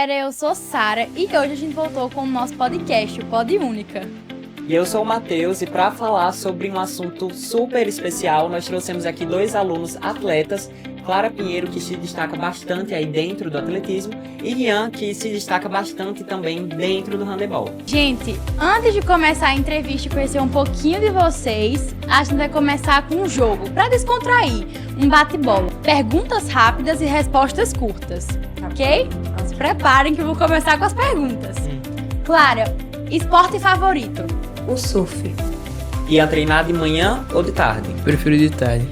galera, eu sou Sara e hoje a gente voltou com o nosso podcast, o Pod Única. E eu sou o Matheus e para falar sobre um assunto super especial, nós trouxemos aqui dois alunos atletas, Clara Pinheiro, que se destaca bastante aí dentro do atletismo, e Rian, que se destaca bastante também dentro do handebol. Gente, antes de começar a entrevista e conhecer um pouquinho de vocês, a gente vai começar com um jogo para descontrair, um bate-bola. Perguntas rápidas e respostas curtas, ok? Então se preparem que eu vou começar com as perguntas. Clara, esporte favorito? O surf. Ia treinar de manhã ou de tarde? Prefiro de tarde.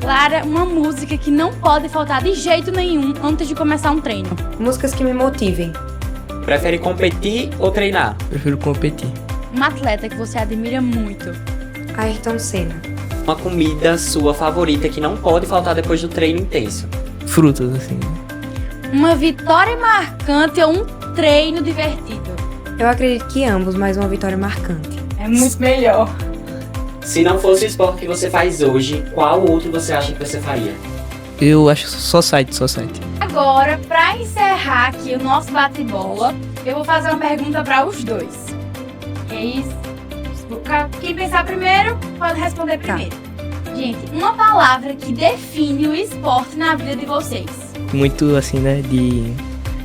Clara, uma música que não pode faltar de jeito nenhum antes de começar um treino. Músicas que me motivem. Prefere competir ou treinar? Prefiro competir. Um atleta que você admira muito. Ayrton Senna. Uma comida sua favorita que não pode faltar depois do treino intenso? Frutas, assim. Uma vitória marcante ou um treino divertido? Eu acredito que ambos, mas uma vitória marcante. É muito melhor. Se não fosse o esporte que você faz hoje, qual outro você acha que você faria? Eu acho só site. Agora, para encerrar aqui o nosso bate-bola, eu vou fazer uma pergunta para os dois. Quem pensar primeiro, pode responder primeiro. Gente, uma palavra que define o esporte na vida de vocês. Muito assim, né, de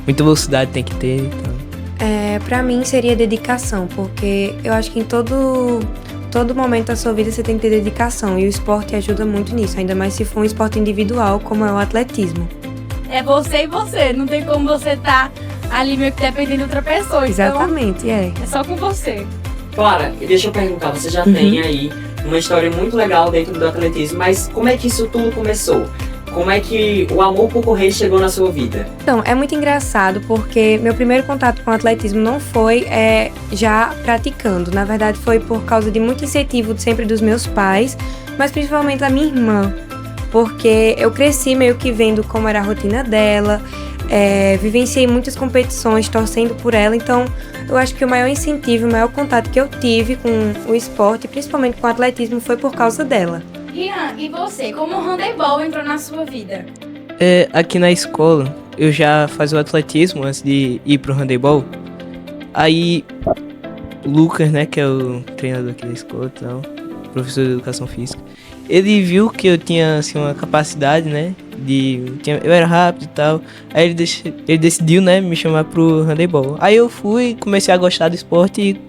muita velocidade tem que ter, então. Pra mim seria dedicação, porque eu acho que em todo momento da sua vida você tem que ter dedicação, e o esporte ajuda muito nisso, ainda mais se for um esporte individual, como é o atletismo. É você e você, não tem como você estar ali meio que dependendo de outra pessoa. Exatamente, então, é só com você. Clara, deixa eu perguntar, você já tem aí uma história muito legal dentro do atletismo, mas como é que isso tudo começou? Como é que o amor por correr chegou na sua vida? Então, é muito engraçado porque meu primeiro contato com o atletismo não foi já praticando. Na verdade, foi por causa de muito incentivo sempre dos meus pais, mas principalmente da minha irmã. Porque eu cresci meio que vendo como era a rotina dela, vivenciei muitas competições, torcendo por ela. Então, eu acho que o maior incentivo, o maior contato que eu tive com o esporte, principalmente com o atletismo, foi por causa dela. Rian, e você? Como o handebol entrou na sua vida? Aqui na escola, eu já fazia o atletismo antes de ir pro handebol. Aí, o Lucas, né, que é o treinador aqui da escola e tal, professor de educação física, ele viu que eu tinha, assim, uma capacidade, né, eu era rápido e tal. Aí ele decidiu, né, me chamar pro handebol. Aí eu fui, comecei a gostar do esporte e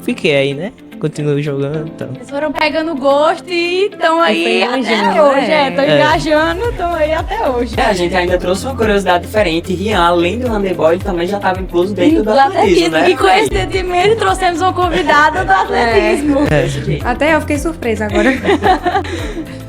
fiquei aí, né. Continuo jogando e tal. Vocês foram pegando gosto e estão aí até engajando, hoje. Estão engajando, estão aí até hoje. A gente ainda trouxe uma curiosidade diferente. Rian, além do handebol, ele também já estava incluso dentro do atletismo, né? E coincidentemente trouxemos uma convidada do atletismo. Até eu fiquei surpresa agora.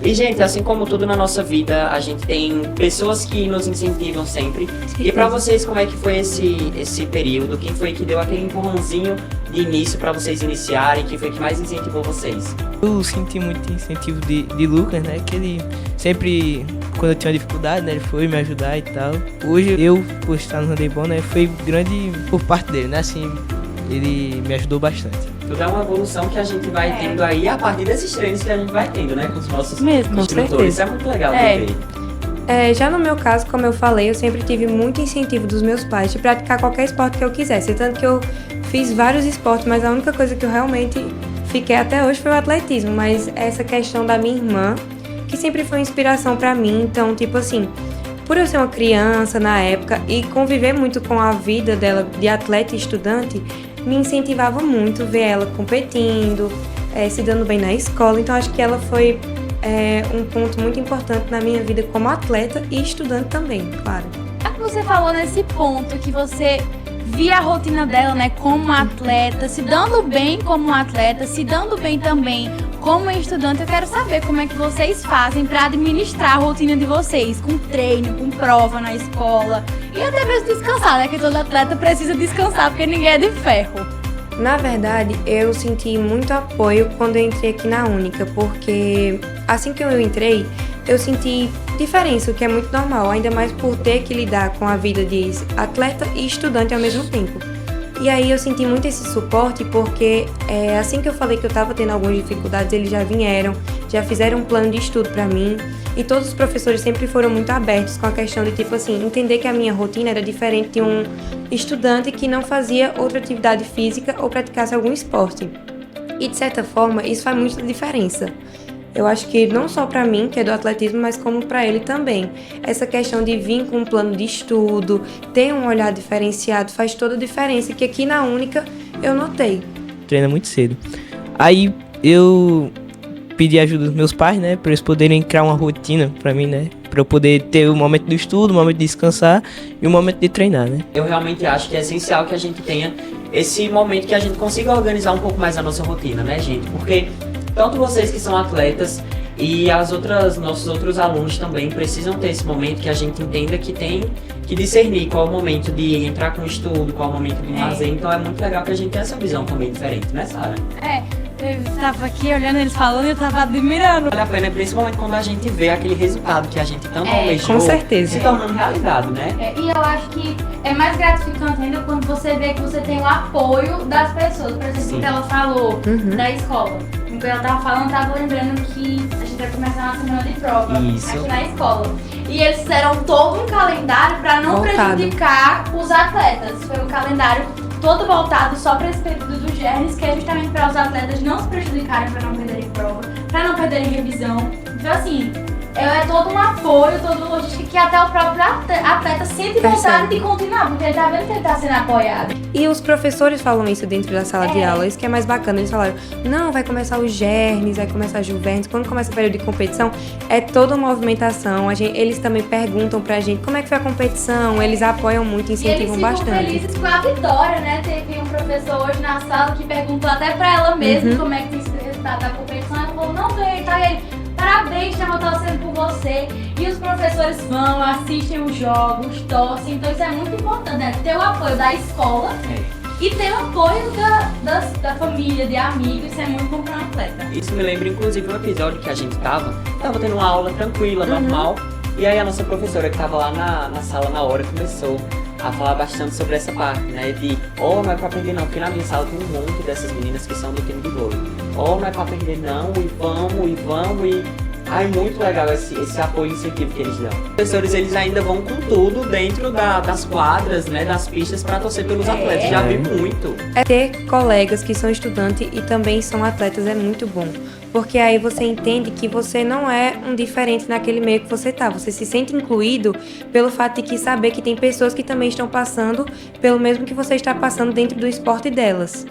E, gente, assim como tudo na nossa vida, a gente tem pessoas que nos incentivam sempre. E pra vocês, como é que foi esse período? Quem foi que deu aquele empurrãozinho de início pra vocês iniciarem? Quem foi que mais incentivou vocês? Eu senti muito incentivo de Lucas, né, que ele sempre, quando eu tinha dificuldade, né, ele foi me ajudar e tal. Hoje, eu, por estar no handebol, né, foi grande por parte dele, né, assim, ele me ajudou bastante. Tudo é uma evolução que a gente vai tendo aí a partir desses treinos que a gente vai tendo, né, com os nossos instrutores. Isso é muito legal de ver. Já no meu caso, como eu falei, eu sempre tive muito incentivo dos meus pais de praticar qualquer esporte que eu quisesse. Tanto que eu fiz vários esportes, mas a única coisa que eu realmente fiquei até hoje foi o atletismo. Mas essa questão da minha irmã, que sempre foi uma inspiração pra mim. Então, tipo assim, por eu ser uma criança na época e conviver muito com a vida dela de atleta e estudante, me incentivava muito ver ela competindo, se dando bem na escola. Então, acho que ela foi um ponto muito importante na minha vida como atleta e estudante também, claro. Você falou nesse ponto que você via a rotina dela, né, como atleta, se dando bem como atleta, se dando bem também como estudante. Eu quero saber como é que vocês fazem para administrar a rotina de vocês, com treino, com prova na escola e até mesmo descansar, né, que todo atleta precisa descansar porque ninguém é de ferro. Na verdade, eu senti muito apoio quando eu entrei aqui na Única, porque assim que eu entrei, eu senti diferença, o que é muito normal, ainda mais por ter que lidar com a vida de atleta e estudante ao mesmo tempo. E aí eu senti muito esse suporte porque assim que eu falei que eu estava tendo algumas dificuldades, eles já vieram, já fizeram um plano de estudo para mim. E todos os professores sempre foram muito abertos com a questão de, tipo assim, entender que a minha rotina era diferente de um estudante que não fazia outra atividade física ou praticasse algum esporte. E, de certa forma, isso faz muita diferença. Eu acho que não só para mim, que é do atletismo, mas como para ele também. Essa questão de vir com um plano de estudo, ter um olhar diferenciado, faz toda a diferença, que aqui na Única eu notei. Treina muito cedo. Aí eu pedi ajuda dos meus pais, né, para eles poderem criar uma rotina para mim, né, para eu poder ter o momento do estudo, o momento de descansar e o momento de treinar, né. Eu realmente acho que é essencial que a gente tenha esse momento que a gente consiga organizar um pouco mais a nossa rotina, né, gente? Porque tanto vocês que são atletas e nossos outros alunos também precisam ter esse momento que a gente entenda que tem que discernir qual é o momento de entrar com o estudo, qual é o momento de lazer. Então é muito legal que a gente tenha essa visão também diferente, né, Sara? Eu tava aqui olhando eles falando e eu tava admirando. Vale a pena, principalmente quando a gente vê aquele resultado que a gente tanto almejou com certeza. se tornando realidade, né? E eu acho que é mais gratificante ainda quando você vê que você tem o apoio das pessoas. Por exemplo, o que ela falou da escola. Enquanto ela tava falando, eu tava lembrando que a gente vai começar uma semana de prova aqui na escola. E eles fizeram todo um calendário para não prejudicar os atletas. Foi um calendário todo voltado só para esse período dos germes, que é justamente para os atletas não se prejudicarem, para não perderem prova, para não perderem revisão. Então, assim, é todo um apoio, toda uma logística que até o próprio atleta sente vontade de continuar, porque ele tá vendo que ele tá sendo apoiado. E os professores falam isso dentro da sala de aula, isso que é mais bacana. Eles falaram, não, vai começar os germes, vai começar as juventus. Quando começa o período de competição, é toda uma movimentação. Eles também perguntam pra gente como é que foi a competição, eles apoiam muito, incentivam bastante. E eles ficam felizes com a vitória, né? Teve um professor hoje na sala que perguntou até pra ela mesma como é que tem sido o resultado da competição. Ela falou, não ganhei, tá? Ele, parabéns, estava torcendo por você. E os professores vão, assistem os jogos, torcem. Então isso é muito importante, né? Ter o apoio da escola e ter o apoio da família, de amigos. Isso é muito bom para um atleta. Isso me lembra, inclusive, um episódio que a gente tava tendo uma aula tranquila, normal. E aí a nossa professora que tava lá na sala na hora começou a falar bastante sobre essa parte, né? De, não é pra aprender não, porque na minha sala tem um monte dessas meninas que são do time de vôlei. Não é pra aprender não, e vamos, e... Ai, muito legal esse apoio e incentivo que eles dão. Os professores, eles ainda vão com tudo dentro das quadras, né? Das pistas pra torcer pelos atletas. Já vi muito. Ter colegas que são estudantes e também são atletas é muito bom. Porque aí você entende que você não é um diferente naquele meio que você tá. Você se sente incluído pelo fato de saber que tem pessoas que também estão passando pelo mesmo que você está passando dentro do esporte delas.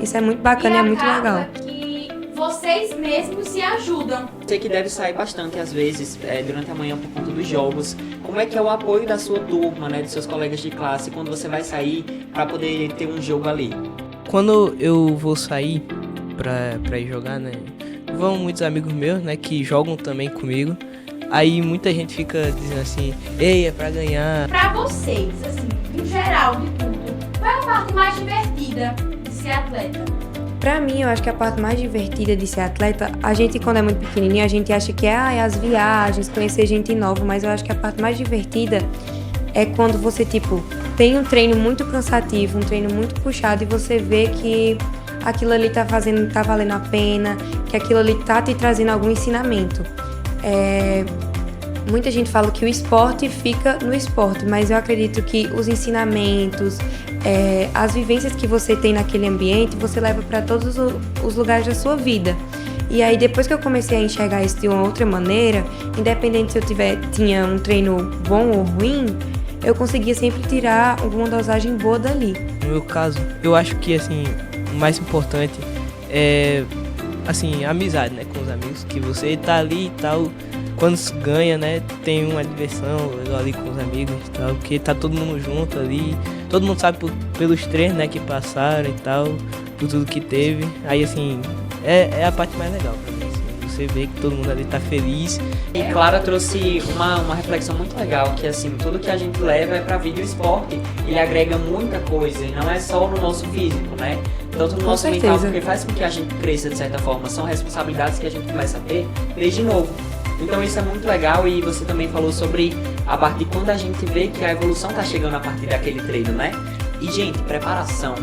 Isso é muito bacana e é muito legal. Que vocês mesmos se ajudam. Sei que deve sair bastante, às vezes, durante a manhã por conta dos jogos. Como é que é o apoio da sua turma, né? Dos seus colegas de classe, quando você vai sair para poder ter um jogo ali? Quando eu vou sair pra ir jogar, né? Vão muitos amigos meus, né, que jogam também comigo. Aí muita gente fica dizendo assim, ei, é pra ganhar. Pra vocês, assim, em geral, de tudo, qual é a parte mais divertida de ser atleta? Pra mim, eu acho que a parte mais divertida de ser atleta, a gente quando é muito pequenininho, a gente acha que é as viagens, conhecer gente nova, mas eu acho que a parte mais divertida é quando você, tem um treino muito cansativo, um treino muito puxado e você vê que aquilo ali tá valendo a pena, que aquilo ali tá te trazendo algum ensinamento. Muita gente fala que o esporte fica no esporte, mas eu acredito que os ensinamentos, as vivências que você tem naquele ambiente, você leva para todos os lugares da sua vida. E aí, depois que eu comecei a enxergar isso de uma outra maneira, independente se eu tinha um treino bom ou ruim, eu conseguia sempre tirar alguma dosagem boa dali. No meu caso, eu acho que, assim, o mais importante é, assim, a amizade, né, com os amigos, que você tá ali e tal, quando se ganha, né, tem uma diversão legal ali com os amigos e tal, porque tá todo mundo junto ali, todo mundo sabe pelos treinos, né, que passaram e tal, por tudo que teve, aí, assim, é a parte mais legal pra mim, assim, você vê que todo mundo ali tá feliz. E Clara trouxe uma reflexão muito legal, que assim, tudo que a gente leva é pra vida do esporte, ele agrega muita coisa, e não é só no nosso físico, né? Tanto no nosso mental, porque faz com que a gente cresça de certa forma, são responsabilidades que a gente começa a ter desde novo. Então isso é muito legal e você também falou sobre a parte de quando a gente vê que a evolução tá chegando a partir daquele treino, né? E gente, preparação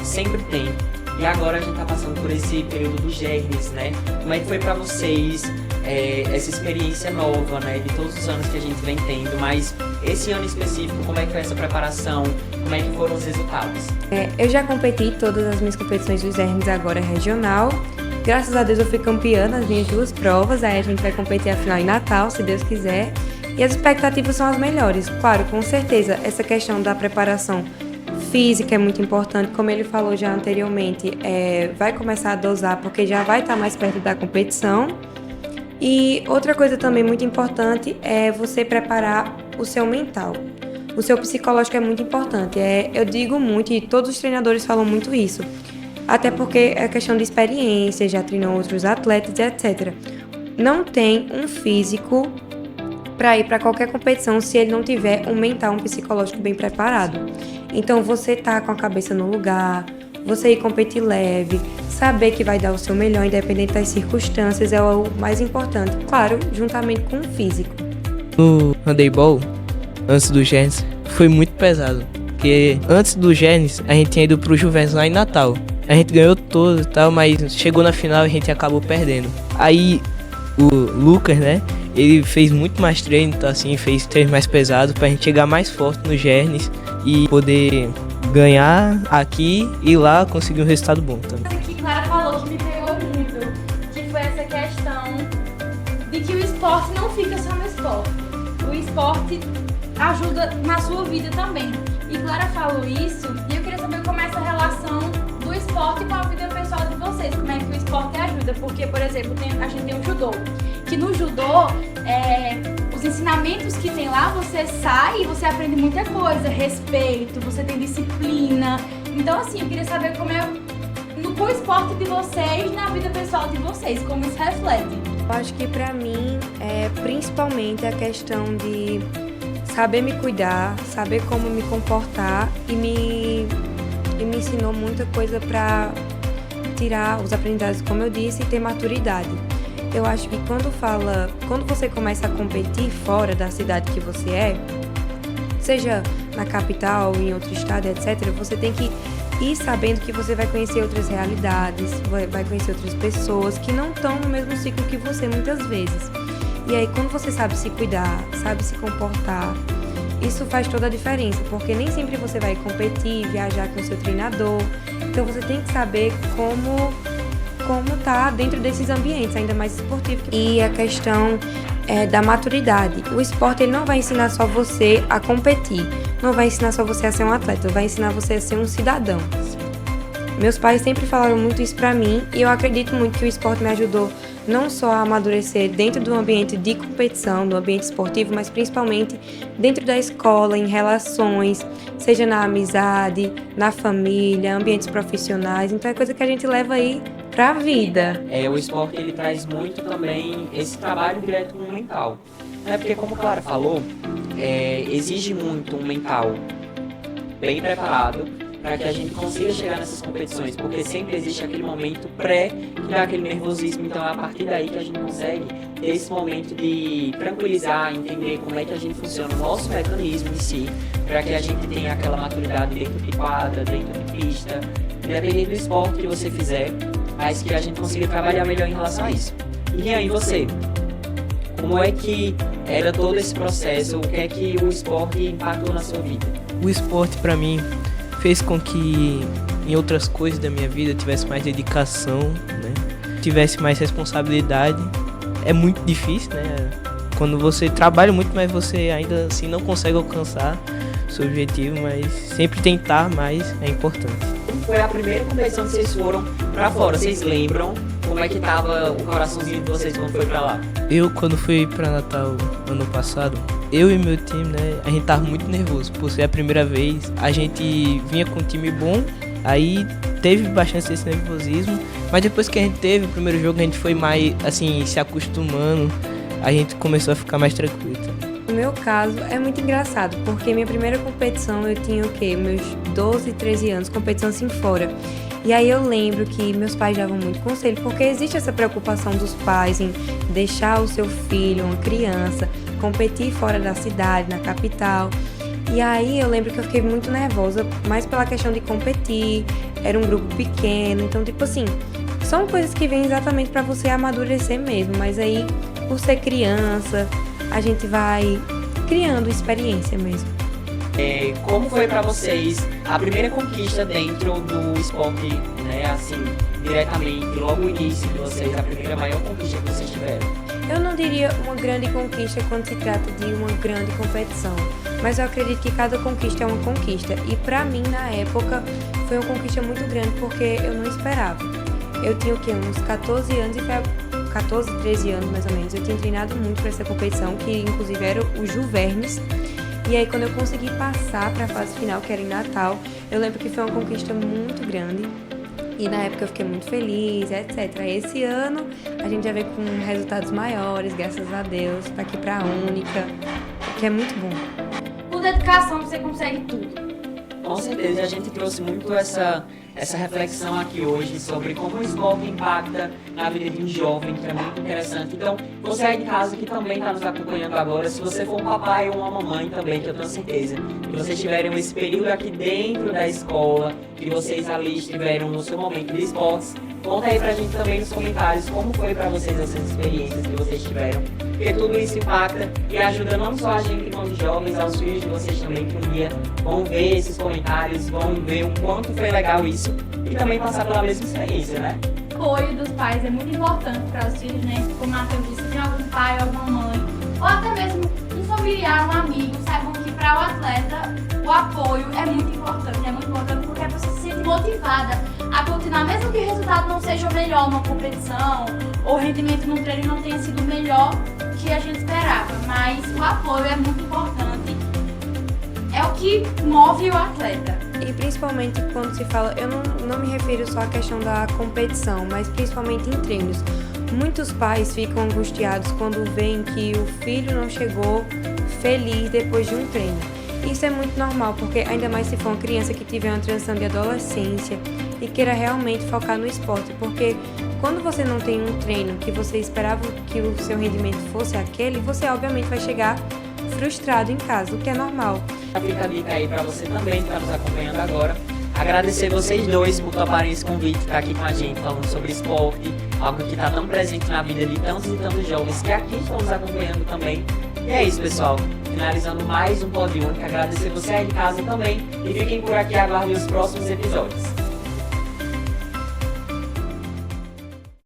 sempre tem E agora a gente tá passando por esse período dos germes, né? Como é que foi pra vocês essa experiência nova, né? De todos os anos que a gente vem tendo, mas esse ano específico, como é que foi essa preparação? Como é que foram os resultados? Eu já competi todas as minhas competições dos Hermes agora regional. Graças a Deus eu fui campeã nas minhas 2 provas, aí a gente vai competir a final em Natal, se Deus quiser. E as expectativas são as melhores. Claro, com certeza, essa questão da preparação física é muito importante. Como ele falou já anteriormente, vai começar a dosar porque já vai estar mais perto da competição. E outra coisa também muito importante é você preparar o seu mental. O seu psicológico é muito importante. Eu digo muito, e todos os treinadores falam muito isso. Até porque é questão de experiência, já treinou outros atletas, etc. Não tem um físico para ir para qualquer competição se ele não tiver um mental, um psicológico bem preparado. Então você tá com a cabeça no lugar, você ir competir leve, saber que vai dar o seu melhor, independente das circunstâncias, é o mais importante. Claro, juntamente com o físico. No handebol, antes do Gernes, foi muito pesado. Porque antes do Gernes, a gente tinha ido pro Juventus lá em Natal. A gente ganhou todo e tal, mas chegou na final e a gente acabou perdendo. Aí o Lucas, né, ele fez muito mais treino, então assim, fez treino mais pesado pra gente chegar mais forte no Gernes e poder ganhar aqui e lá conseguir um resultado bom também. Que Clara falou que me pegou muito, que foi essa questão de que o esporte não fica só no esporte. O esporte ajuda na sua vida também. E Clara falou isso, e eu queria saber como é essa relação do esporte com a vida pessoal de vocês. Como é que o esporte ajuda? Porque, por exemplo, a gente tem o judô. Que no judô, os ensinamentos que tem lá, você sai e você aprende muita coisa. Respeito, você tem disciplina. Então, assim, eu queria saber como é com o esporte de vocês na vida pessoal de vocês, como isso reflete. Eu acho que pra mim, principalmente a questão de saber me cuidar, saber como me comportar e me ensinou muita coisa pra tirar os aprendizados, como eu disse, e ter maturidade. Eu acho que quando você começa a competir fora da cidade que você seja na capital, em outro estado, etc., você tem que ir sabendo que você vai conhecer outras realidades, vai conhecer outras pessoas que não estão no mesmo ciclo que você muitas vezes. E aí, quando você sabe se cuidar, sabe se comportar, isso faz toda a diferença, porque nem sempre você vai competir, viajar com o seu treinador. Então, você tem que saber como tá dentro desses ambientes, ainda mais esportivos. E a questão da maturidade. O esporte ele não vai ensinar só você a competir, não vai ensinar só você a ser um atleta, vai ensinar você a ser um cidadão. Meus pais sempre falaram muito isso pra mim e eu acredito muito que o esporte me ajudou não só a amadurecer dentro do ambiente de competição, do ambiente esportivo, mas principalmente dentro da escola, em relações, seja na amizade, na família, ambientes profissionais. Então é coisa que a gente leva aí pra vida. O esporte ele traz muito também esse trabalho direto com o mental. Porque como a Clara falou, exige muito um mental bem preparado para que a gente consiga chegar nessas competições, porque sempre existe aquele momento que dá aquele nervosismo, então é a partir daí que a gente consegue ter esse momento de tranquilizar, entender como é que a gente funciona, o nosso mecanismo em si, para que a gente tenha aquela maturidade dentro de quadra, dentro de pista, independente do esporte que você fizer, mas que a gente consiga trabalhar melhor em relação a isso. E aí você, como é que era todo esse processo, o que é que o esporte impactou na sua vida? O esporte para mim fez com que em outras coisas da minha vida tivesse mais dedicação, né? Tivesse mais responsabilidade. É muito difícil, né? Quando você trabalha muito, mas você ainda assim não consegue alcançar o seu objetivo, mas sempre tentar mais é importante. Foi a primeira competição que vocês foram pra fora, vocês lembram como é que tava o coraçãozinho de vocês quando foi pra lá? Eu, quando fui pra Natal ano passado, eu e meu time, né, a gente tava muito nervoso, por ser a primeira vez. A gente vinha com um time bom, aí teve bastante esse nervosismo, mas depois que a gente teve o primeiro jogo, a gente foi mais, assim, se acostumando, a gente começou a ficar mais tranquilo. No meu caso, é muito engraçado, porque minha primeira competição eu tinha meus 12, 13 anos, competição assim fora. E aí eu lembro que meus pais davam muito conselho, porque existe essa preocupação dos pais em deixar o seu filho, uma criança, competir fora da cidade, na capital. E aí eu lembro que eu fiquei muito nervosa, mais pela questão de competir, era um grupo pequeno, então tipo assim, são coisas que vêm exatamente pra você amadurecer mesmo, mas aí por ser criança, a gente vai criando experiência mesmo. Como foi pra vocês a primeira conquista dentro do esporte, né, assim, diretamente, logo no início de vocês, a primeira maior conquista que vocês tiveram? Eu não diria uma grande conquista quando se trata de uma grande competição, mas eu acredito que cada conquista é uma conquista. E pra mim, na época, foi uma conquista muito grande porque eu não esperava. Eu tinha o quê? Uns 14 anos, 14, 13 anos mais ou menos. Eu tinha treinado muito pra essa competição, que inclusive era o Juvernes. E aí, quando eu consegui passar pra fase final, que era em Natal, eu lembro que foi uma conquista muito grande. E na época eu fiquei muito feliz, etc. Esse ano a gente já vê com resultados maiores, graças a Deus, tá aqui pra Única, que é muito bom. Com dedicação você consegue tudo. Com certeza, a gente trouxe muito essa reflexão aqui hoje sobre como o esporte impacta na vida de um jovem, que é muito interessante. Então, você aí de casa que também está nos acompanhando agora, se você for um papai ou uma mamãe também, que eu tenho certeza que vocês tiveram esse período aqui dentro da escola, que vocês ali estiveram no seu momento de esportes, conta aí pra gente também nos comentários como foi pra vocês essas experiências que vocês tiveram. Porque tudo isso impacta e ajuda não só a gente enquanto jovens, aos filhos de vocês também, que um dia vão ver esses comentários, vão ver o quanto foi legal isso e também passar pela mesma experiência, né? O apoio dos pais é muito importante para os filhos, né? Como o Matheus disse, tem algum pai, alguma mãe, ou até mesmo um familiar, um amigo, saibam que para o atleta o apoio é muito importante porque a pessoa se sente motivada a continuar, mesmo que o resultado não seja o melhor numa competição, ou o rendimento no treino não tenha sido o melhor que a gente esperava, mas o apoio é muito importante, é o que move o atleta. E principalmente quando se fala, eu não me refiro só à questão da competição, mas principalmente em treinos. Muitos pais ficam angustiados quando veem que o filho não chegou feliz depois de um treino. Isso é muito normal, porque ainda mais se for uma criança que tiver uma transição de adolescência e queira realmente focar no esporte, porque quando você não tem um treino que você esperava que o seu rendimento fosse aquele, você obviamente vai chegar frustrado em casa, o que é normal. Fica a dica aí pra você também que tá nos acompanhando agora. Agradecer vocês dois por toparem esse convite, estar aqui com a gente falando sobre esporte, algo que está tão presente na vida de tantos e tantos jovens que aqui estão nos acompanhando também. E é isso, pessoal. Finalizando mais um Pod Única, agradecer você aí de casa também e fiquem por aqui, aguardem os próximos episódios.